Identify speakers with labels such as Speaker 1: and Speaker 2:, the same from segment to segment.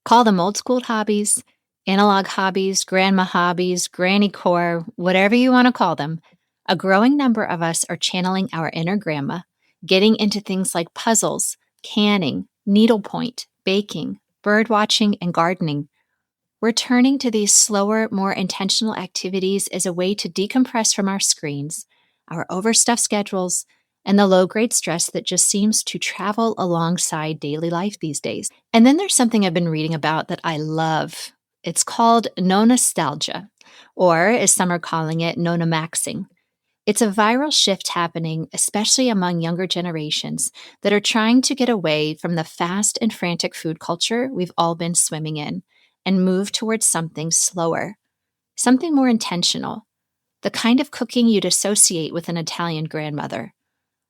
Speaker 1: Call them old school hobbies, analog hobbies, grandma hobbies, granny core, whatever you want to call them. A growing number of us are channeling our inner grandma, getting into things like puzzles, canning, needlepoint, baking, bird watching, and gardening. We're turning to these slower, more intentional activities as a way to decompress from our screens, our overstuffed schedules, and the low-grade stress that just seems to travel alongside daily life these days. And then there's something I've been reading about that I love. It's called Nonna-nostalgia, or as some are calling it, Nonna-maxing. It's a viral shift happening, especially among younger generations that are trying to get away from the fast and frantic food culture we've all been swimming in and move towards something slower, something more intentional, the kind of cooking you'd associate with an Italian grandmother.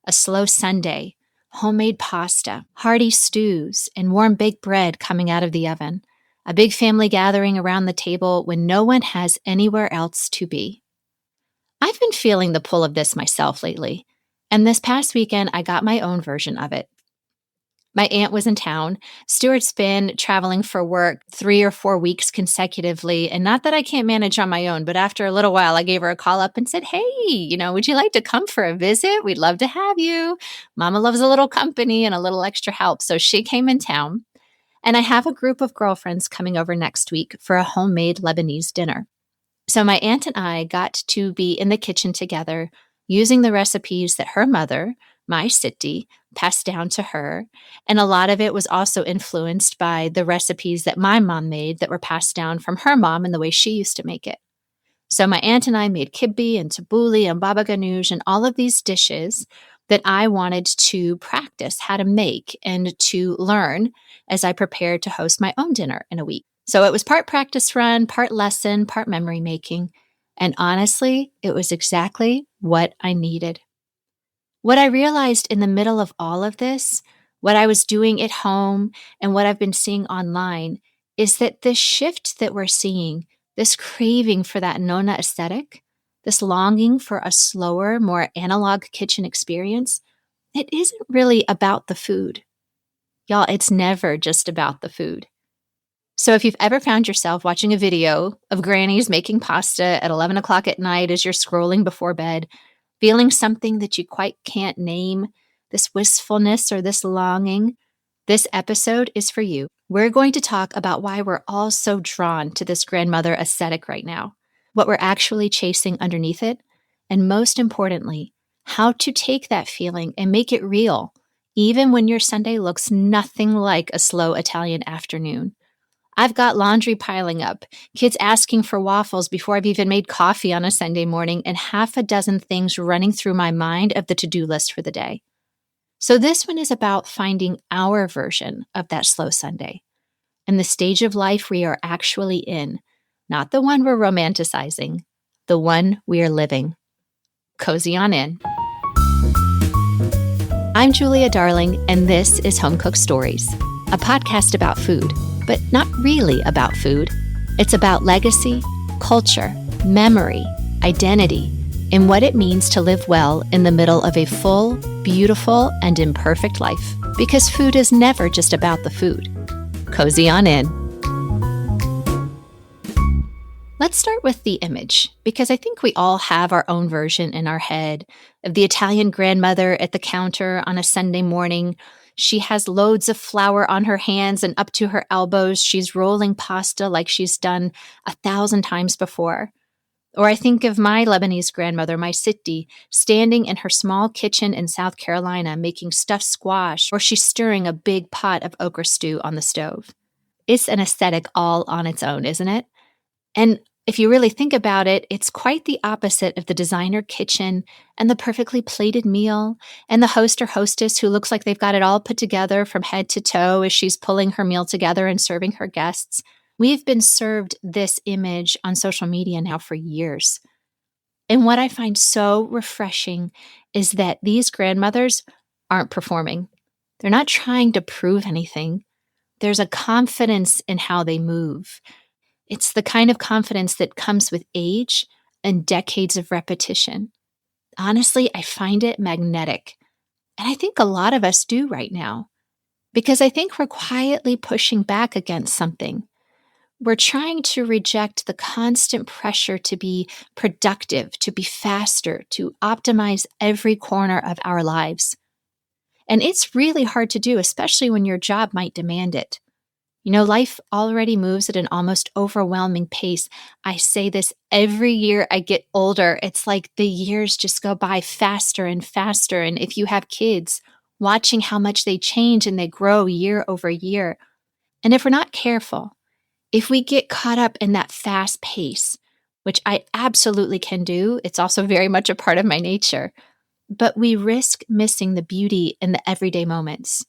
Speaker 1: A slow Sunday, homemade pasta, hearty stews, and warm baked bread coming out of the oven. A big family gathering around the table when no one has anywhere else to be. I've been feeling the pull of this myself lately, and this past weekend I got my own version of it. My aunt was in town. Stuart's been traveling for work 3 or 4 weeks consecutively, and not that I can't manage on my own, but after a little while I gave her a call up and said, hey, would you like to come for a visit? We'd love to have you. Mama loves a little company and a little extra help, so she came in town. And I have a group of girlfriends coming over next week for a homemade Lebanese dinner. So my aunt and I got to be in the kitchen together using the recipes that her mother, my Siti, passed down to her. And a lot of it was also influenced by the recipes that my mom made that were passed down from her mom and the way she used to make it. So my aunt and I made kibbe and tabbouleh and baba ganoush and all of these dishes that I wanted to practice how to make and to learn as I prepared to host my own dinner in a week. So it was part practice run, part lesson, part memory making. And honestly, it was exactly what I needed. What I realized in the middle of all of this, what I was doing at home and what I've been seeing online, is that this shift that we're seeing, this craving for that Nonna aesthetic, this longing for a slower, more analog kitchen experience, it isn't really about the food. Y'all, it's never just about the food. So if you've ever found yourself watching a video of grannies making pasta at 11 o'clock at night as you're scrolling before bed, feeling something that you quite can't name, this wistfulness or this longing, this episode is for you. We're going to talk about why we're all so drawn to this grandmother aesthetic right now, what we're actually chasing underneath it, and most importantly, how to take that feeling and make it real, even when your Sunday looks nothing like a slow Italian afternoon. I've got laundry piling up, kids asking for waffles before I've even made coffee on a Sunday morning, and half a dozen things running through my mind of the to-do list for the day. So this one is about finding our version of that slow Sunday and the stage of life we are actually in, not the one we're romanticizing, the one we are living. Cozy on in. I'm Julia Darling, and this is Home Cooked Stories, a podcast about food, but not really about food. It's about legacy, culture, memory, identity, and what it means to live well in the middle of a full, beautiful, and imperfect life. Because food is never just about the food. Cozy on in. Let's start with the image, because I think we all have our own version in our head of the Italian grandmother at the counter on a Sunday morning. She has loads of flour on her hands and up to her elbows. She's rolling pasta like she's done 1,000 times before. Or I think of my Lebanese grandmother, my Siti, standing in her small kitchen in South Carolina making stuffed squash, or she's stirring a big pot of okra stew on the stove. It's an aesthetic all on its own, isn't it? And if you really think about it, it's quite the opposite of the designer kitchen and the perfectly plated meal and the host or hostess who looks like they've got it all put together from head to toe as she's pulling her meal together and serving her guests. We've been served this image on social media now for years. And what I find so refreshing is that these grandmothers aren't performing. They're not trying to prove anything. There's a confidence in how they move. It's the kind of confidence that comes with age and decades of repetition. Honestly, I find it magnetic. And I think a lot of us do right now. Because I think we're quietly pushing back against something. We're trying to reject the constant pressure to be productive, to be faster, to optimize every corner of our lives. And it's really hard to do, especially when your job might demand it. Life already moves at an almost overwhelming pace. I say this every year I get older. It's like the years just go by faster and faster. And if you have kids, watching how much they change and they grow year over year. And if we're not careful, if we get caught up in that fast pace, which I absolutely can do, it's also very much a part of my nature, but we risk missing the beauty in the everyday moments.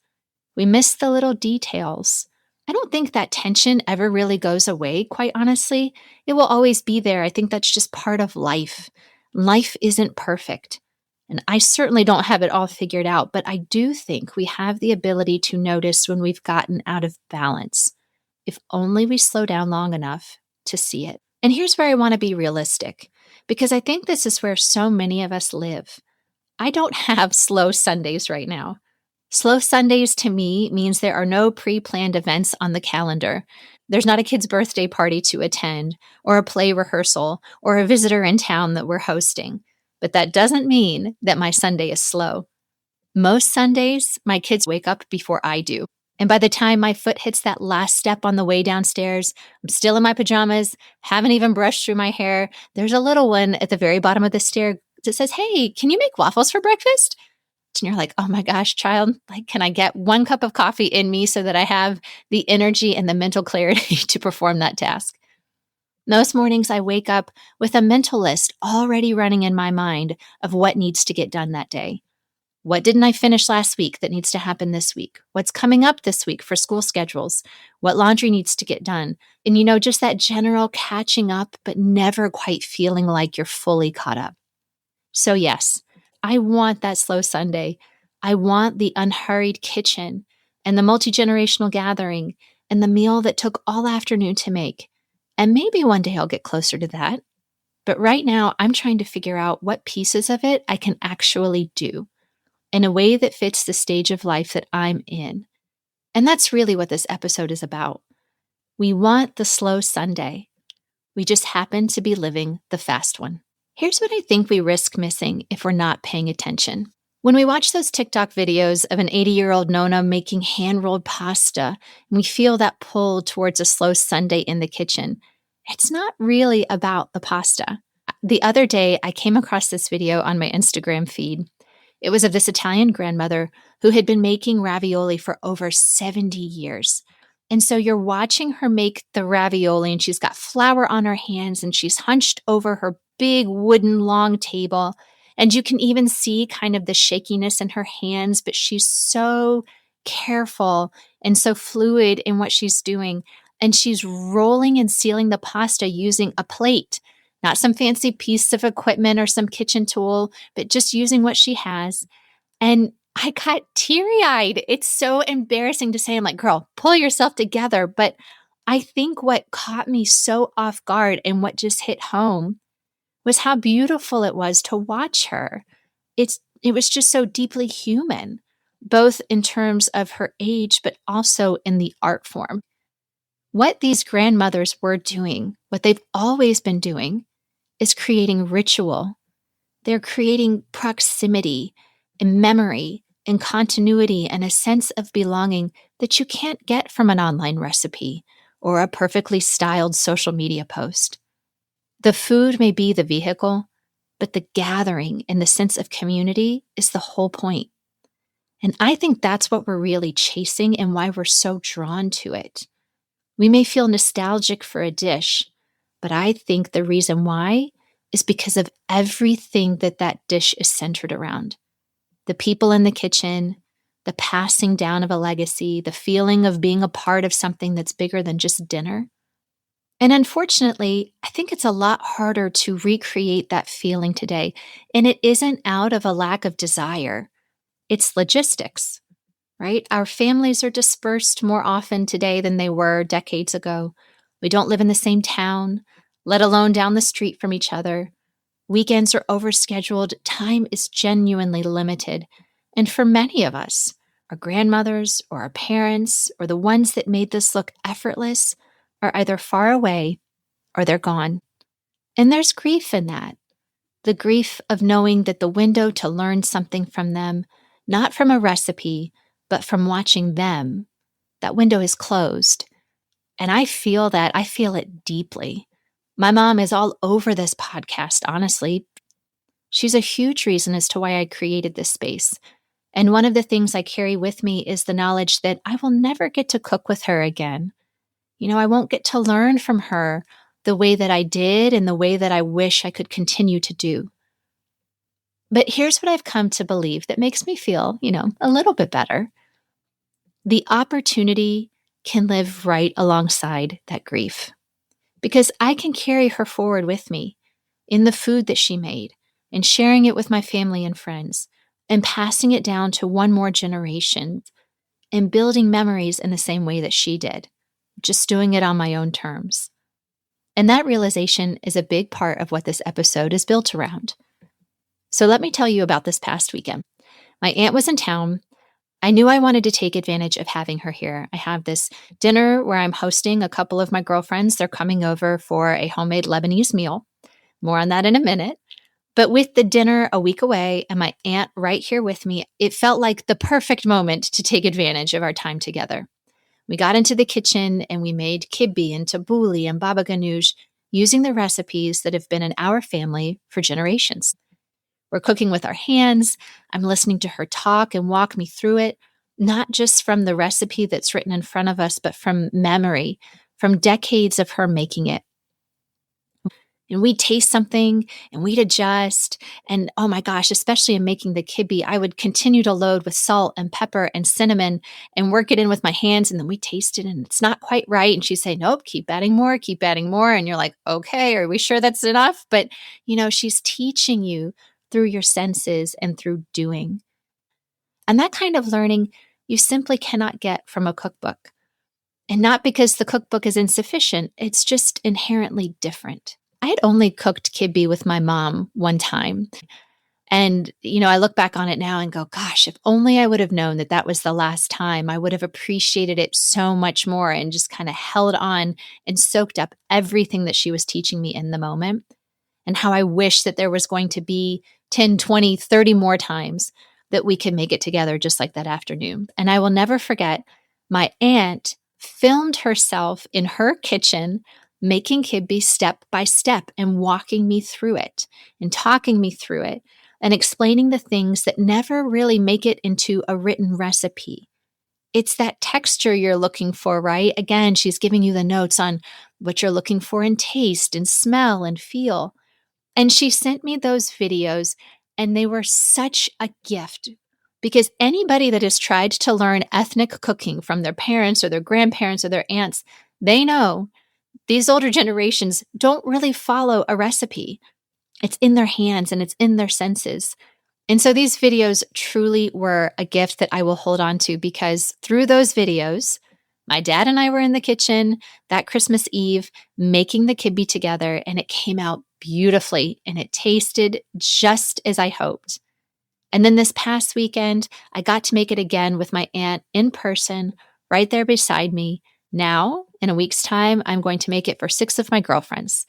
Speaker 1: We miss the little details. I don't think that tension ever really goes away, quite honestly. It will always be there. I think that's just part of life. Life isn't perfect. And I certainly don't have it all figured out, but I do think we have the ability to notice when we've gotten out of balance, if only we slow down long enough to see it. And here's where I want to be realistic, because I think this is where so many of us live. I don't have slow Sundays right now. Slow Sundays to me means there are no pre-planned events on the calendar. There's not a kid's birthday party to attend, or a play rehearsal, or a visitor in town that we're hosting. But that doesn't mean that my Sunday is slow. Most Sundays, my kids wake up before I do. And by the time my foot hits that last step on the way downstairs, I'm still in my pajamas, haven't even brushed through my hair. There's a little one at the very bottom of the stair that says, "Hey, can you make waffles for breakfast?" And you're like, "Oh my gosh, child, can I get one cup of coffee in me so that I have the energy and the mental clarity to perform that task?" Most mornings I wake up with a mental list already running in my mind of what needs to get done that day. What didn't I finish last week that needs to happen this week? What's coming up this week for school schedules? What laundry needs to get done? And just that general catching up, but never quite feeling like you're fully caught up. So yes, I want that slow Sunday. I want the unhurried kitchen and the multigenerational gathering and the meal that took all afternoon to make. And maybe one day I'll get closer to that. But right now, I'm trying to figure out what pieces of it I can actually do in a way that fits the stage of life that I'm in. And that's really what this episode is about. We want the slow Sunday. We just happen to be living the fast one. Here's what I think we risk missing if we're not paying attention. When we watch those TikTok videos of an 80-year-old Nonna making hand-rolled pasta, and we feel that pull towards a slow Sunday in the kitchen, it's not really about the pasta. The other day, I came across this video on my Instagram feed. It was of this Italian grandmother who had been making ravioli for over 70 years. And so you're watching her make the ravioli, and she's got flour on her hands, and she's hunched over her big wooden long table. And you can even see kind of the shakiness in her hands, but she's so careful and so fluid in what she's doing. And she's rolling and sealing the pasta using a plate, not some fancy piece of equipment or some kitchen tool, but just using what she has. And I got teary-eyed. It's so embarrassing to say. I'm like, girl, pull yourself together. But I think what caught me so off guard and what just hit home was how beautiful it was to watch her. It was just so deeply human, both in terms of her age, but also in the art form. What these grandmothers were doing, what they've always been doing, is creating ritual. They're creating proximity and memory and continuity and a sense of belonging that you can't get from an online recipe or a perfectly styled social media post. The food may be the vehicle, but the gathering and the sense of community is the whole point. And I think that's what we're really chasing and why we're so drawn to it. We may feel nostalgic for a dish, but I think the reason why is because of everything that dish is centered around. The people in the kitchen, the passing down of a legacy, the feeling of being a part of something that's bigger than just dinner. And unfortunately, I think it's a lot harder to recreate that feeling today. And it isn't out of a lack of desire. It's logistics, right? Our families are dispersed more often today than they were decades ago. We don't live in the same town, let alone down the street from each other. Weekends are overscheduled. Time is genuinely limited. And for many of us, our grandmothers or our parents or the ones that made this look effortless are either far away or they're gone. And there's grief in that. The grief of knowing that the window to learn something from them, not from a recipe, but from watching them, that window is closed. And I feel that. I feel it deeply. My mom is all over this podcast, honestly. She's a huge reason as to why I created this space. And one of the things I carry with me is the knowledge that I will never get to cook with her again. I won't get to learn from her the way that I did and the way that I wish I could continue to do. But here's what I've come to believe that makes me feel, a little bit better. The opportunity can live right alongside that grief because I can carry her forward with me in the food that she made and sharing it with my family and friends and passing it down to one more generation and building memories in the same way that she did, just doing it on my own terms. And that realization is a big part of what this episode is built around. So let me tell you about this past weekend. My aunt was in town. I knew I wanted to take advantage of having her here. I have this dinner where I'm hosting a couple of my girlfriends. They're coming over for a homemade Lebanese meal. More on that in a minute. But with the dinner a week away and my aunt right here with me, it felt like the perfect moment to take advantage of our time together. We got into the kitchen and we made kibbe and tabbouleh and baba ganoush using the recipes that have been in our family for generations. We're cooking with our hands. I'm listening to her talk and walk me through it, not just from the recipe that's written in front of us, but from memory, from decades of her making it. And we'd taste something and we'd adjust. And oh my gosh, especially in making the kibbe, I would continue to load with salt and pepper and cinnamon and work it in with my hands. And then we taste it and it's not quite right. And she'd say, nope, keep adding more, keep adding more. And you're like, okay, are we sure that's enough? But, she's teaching you through your senses and through doing. And that kind of learning you simply cannot get from a cookbook. And not because the cookbook is insufficient, it's just inherently different. I had only cooked kibbe with my mom one time. And, I look back on it now and go, gosh, if only I would have known that that was the last time, I would have appreciated it so much more and just kind of held on and soaked up everything that she was teaching me in the moment. And how I wish that there was going to be 10, 20, 30 more times that we could make it together just like that afternoon. And I will never forget, my aunt filmed herself in her kitchen making kibbe step by step and walking me through it and talking me through it and explaining the things that never really make it into a written recipe. It's that texture you're looking for, right? Again, she's giving you the notes on what you're looking for in taste and smell and feel. And she sent me those videos and they were such a gift because anybody that has tried to learn ethnic cooking from their parents or their grandparents or their aunts, they know these older generations don't really follow a recipe. It's in their hands and it's in their senses. And so these videos truly were a gift that I will hold on to because through those videos, my dad and I were in the kitchen that Christmas Eve making the kibbe together and it came out beautifully and it tasted just as I hoped. And then this past weekend, I got to make it again with my aunt in person, right there beside me. Now, in a week's time, I'm going to make it for 6 of my girlfriends.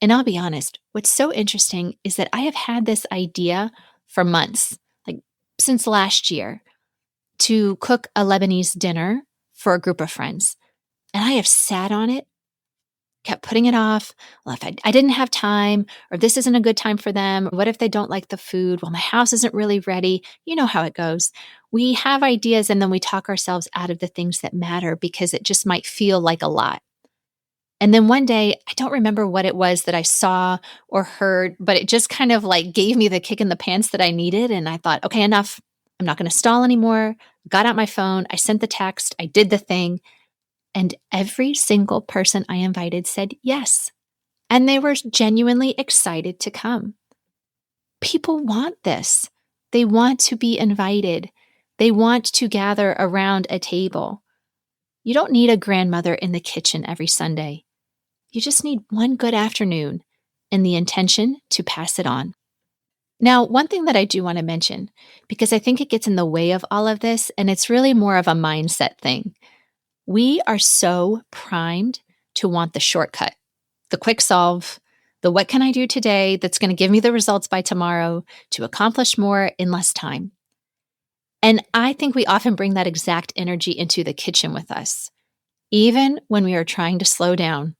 Speaker 1: And I'll be honest, what's so interesting is that I have had this idea for months, like since last year, to cook a Lebanese dinner for a group of friends. And I have sat on it, kept putting it off. Well, if I didn't have time, or this isn't a good time for them, what if they don't like the food? Well, my house isn't really ready. You know how it goes. We have ideas and then we talk ourselves out of the things that matter because it just might feel like a lot. And then one day, I don't remember what it was that I saw or heard, but it just kind of like gave me the kick in the pants that I needed. And I thought, okay, enough. I'm not going to stall anymore. Got out my phone. I sent the text. I did the thing. And every single person I invited said yes. And they were genuinely excited to come. People want this. They want to be invited. They want to gather around a table. You don't need a grandmother in the kitchen every Sunday. You just need one good afternoon and the intention to pass it on. Now, one thing that I do want to mention, because I think it gets in the way of all of this, and it's really more of a mindset thing. We are so primed to want the shortcut, the quick solve, the what can I do today that's going to give me the results by tomorrow to accomplish more in less time. And I think we often bring that exact energy into the kitchen with us, even when we are trying to slow down.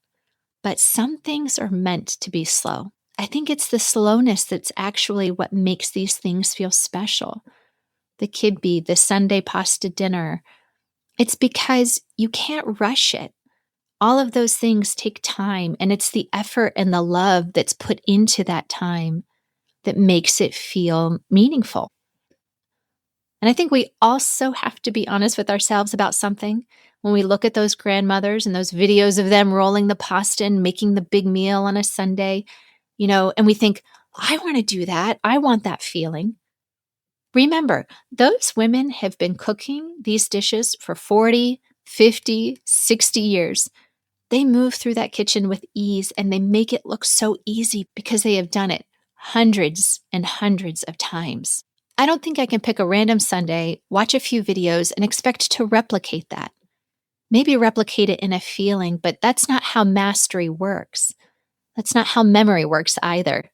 Speaker 1: But some things are meant to be slow. I think it's the slowness that's actually what makes these things feel special. The kibbe, the Sunday pasta dinner. It's because you can't rush it. All of those things take time, and it's the effort and the love that's put into that time that makes it feel meaningful. And I think we also have to be honest with ourselves about something. When we look at those grandmothers and those videos of them rolling the pasta and making the big meal on a Sunday, and we think, I want to do that. I want that feeling. Remember, those women have been cooking these dishes for 40, 50, 60 years. They move through that kitchen with ease and they make it look so easy because they have done it hundreds and hundreds of times. I don't think I can pick a random Sunday, watch a few videos, and expect to replicate that. Maybe replicate it in a feeling, but that's not how mastery works. That's not how memory works either.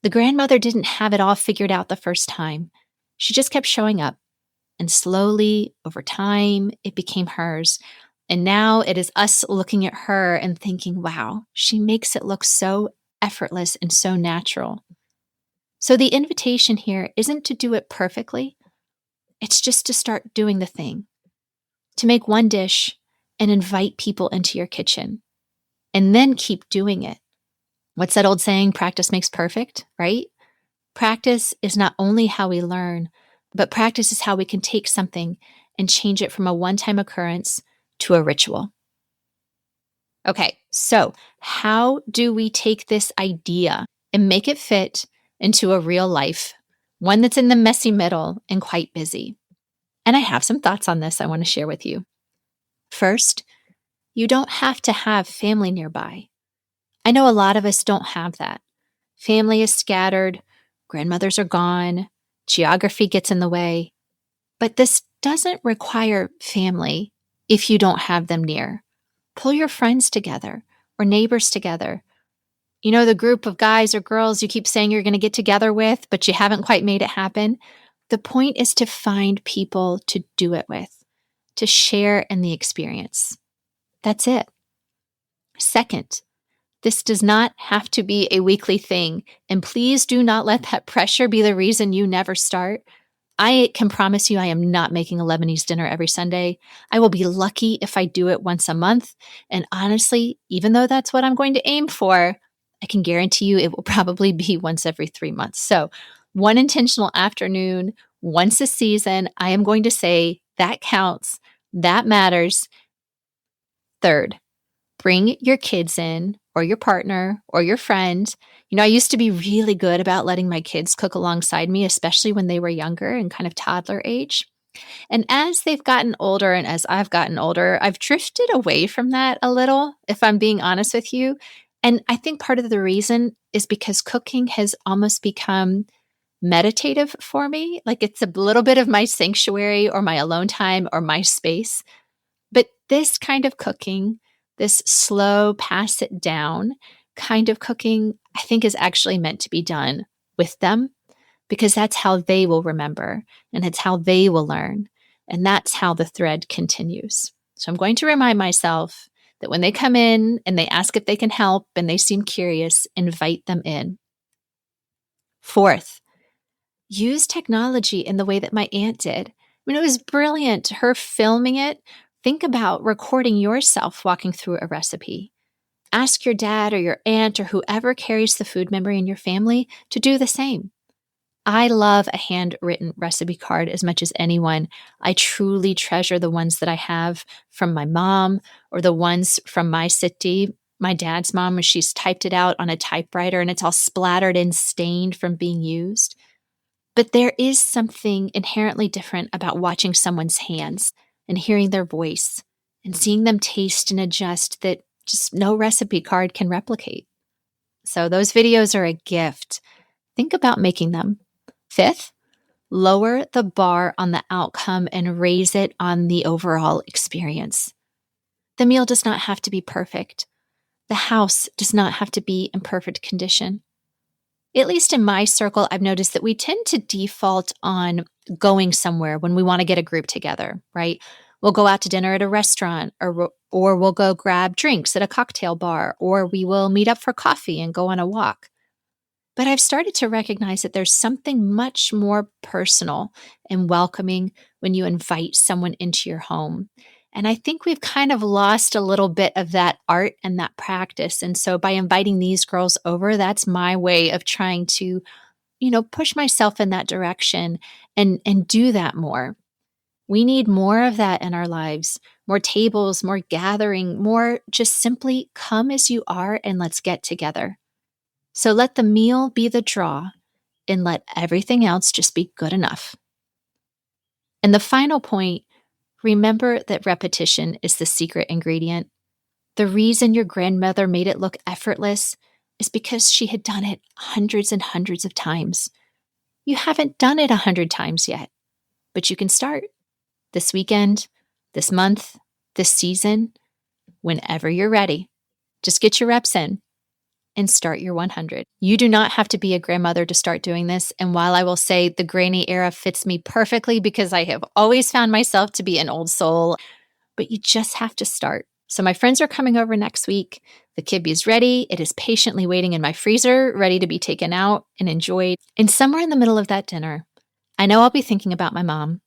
Speaker 1: The grandmother didn't have it all figured out the first time. She just kept showing up, and slowly, over time, it became hers. And now it is us looking at her and thinking, wow, she makes it look so effortless and so natural. So the invitation here isn't to do it perfectly. It's just to start doing the thing, to make one dish and invite people into your kitchen, and then keep doing it. What's that old saying? Practice makes perfect, right? Practice is not only how we learn, but practice is how we can take something and change it from a one-time occurrence to a ritual. Okay, so how do we take this idea and make it fit into a real life, one that's in the messy middle and quite busy? And I have some thoughts on this I want to share with you. First, you don't have to have family nearby. I know a lot of us don't have that. Family is scattered, grandmothers are gone, geography gets in the way. But this doesn't require family if you don't have them near. Pull your friends together or neighbors together. The group of guys or girls you keep saying you're going to get together with, but you haven't quite made it happen. The point is to find people to do it with, to share in the experience. That's it. Second, this does not have to be a weekly thing, and please do not let that pressure be the reason you never start. I can promise you I am not making a Lebanese dinner every Sunday. I will be lucky if I do it once a month. And honestly, even though that's what I'm going to aim for, I can guarantee you it will probably be once every 3 months. So, one intentional afternoon, once a season, I am going to say that counts. That matters. Third, bring your kids in or your partner or your friend. I used to be really good about letting my kids cook alongside me, especially when they were younger and kind of toddler age. And as they've gotten older and as I've gotten older, I've drifted away from that a little, if I'm being honest with you. And I think part of the reason is because cooking has almost become meditative for me. Like it's a little bit of my sanctuary or my alone time or my space. But this kind of cooking, this slow, pass it down kind of cooking, I think is actually meant to be done with them because that's how they will remember and it's how they will learn. And that's how the thread continues. So I'm going to remind myself that when they come in and they ask if they can help and they seem curious, invite them in. Fourth, use technology in the way that my aunt did. It was brilliant, her filming it. Think about recording yourself walking through a recipe. Ask your dad or your aunt or whoever carries the food memory in your family to do the same. I love a handwritten recipe card as much as anyone. I truly treasure the ones that I have from my mom or the ones from my city, my dad's mom, when she's typed it out on a typewriter and it's all splattered and stained from being used. But there is something inherently different about watching someone's hands and hearing their voice and seeing them taste and adjust that just no recipe card can replicate. So those videos are a gift. think about making them. 5th, lower the bar on the outcome and raise it on the overall experience. The meal does not have to be perfect. The house does not have to be in perfect condition. At least in my circle, I've noticed that we tend to default on going somewhere when we want to get a group together, right? We'll go out to dinner at a restaurant, or we'll go grab drinks at a cocktail bar, or we will meet up for coffee and go on a walk. But I've started to recognize that there's something much more personal and welcoming when you invite someone into your home. And I think we've kind of lost a little bit of that art and that practice. And so by inviting these girls over, that's my way of trying to, push myself in that direction and do that more. We need more of that in our lives, more tables, more gathering, more just simply come as you are and let's get together. So let the meal be the draw and let everything else just be good enough. And the final point, remember that repetition is the secret ingredient. The reason your grandmother made it look effortless is because she had done it hundreds and hundreds of times. You haven't done it 100 times yet, but you can start this weekend, this month, this season, whenever you're ready. Just get your reps in and start your 100. You do not have to be a grandmother to start doing this. And while I will say the granny era fits me perfectly because I have always found myself to be an old soul, but you just have to start. So my friends are coming over next week. The kibbe's ready. It is patiently waiting in my freezer, ready to be taken out and enjoyed. And somewhere in the middle of that dinner, I know I'll be thinking about my mom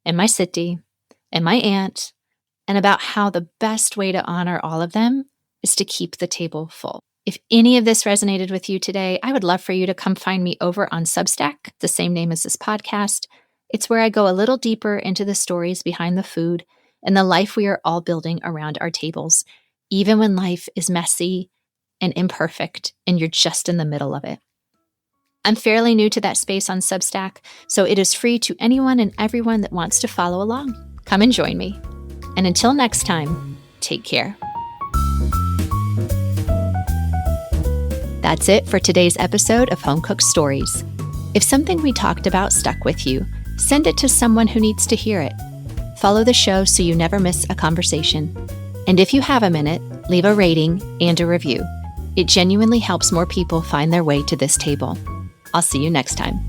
Speaker 1: and my Siti and my aunt and about how the best way to honor all of them is to keep the table full. If any of this resonated with you today, I would love for you to come find me over on Substack, the same name as this podcast. It's where I go a little deeper into the stories behind the food and the life we are all building around our tables, even when life is messy and imperfect and you're just in the middle of it. I'm fairly new to that space on Substack, so it is free to anyone and everyone that wants to follow along. Come and join me. And until next time, take care. That's it for today's episode of Home Cooked Stories. If something we talked about stuck with you, send it to someone who needs to hear it. Follow the show so you never miss a conversation. And if you have a minute, leave a rating and a review. It genuinely helps more people find their way to this table. I'll see you next time.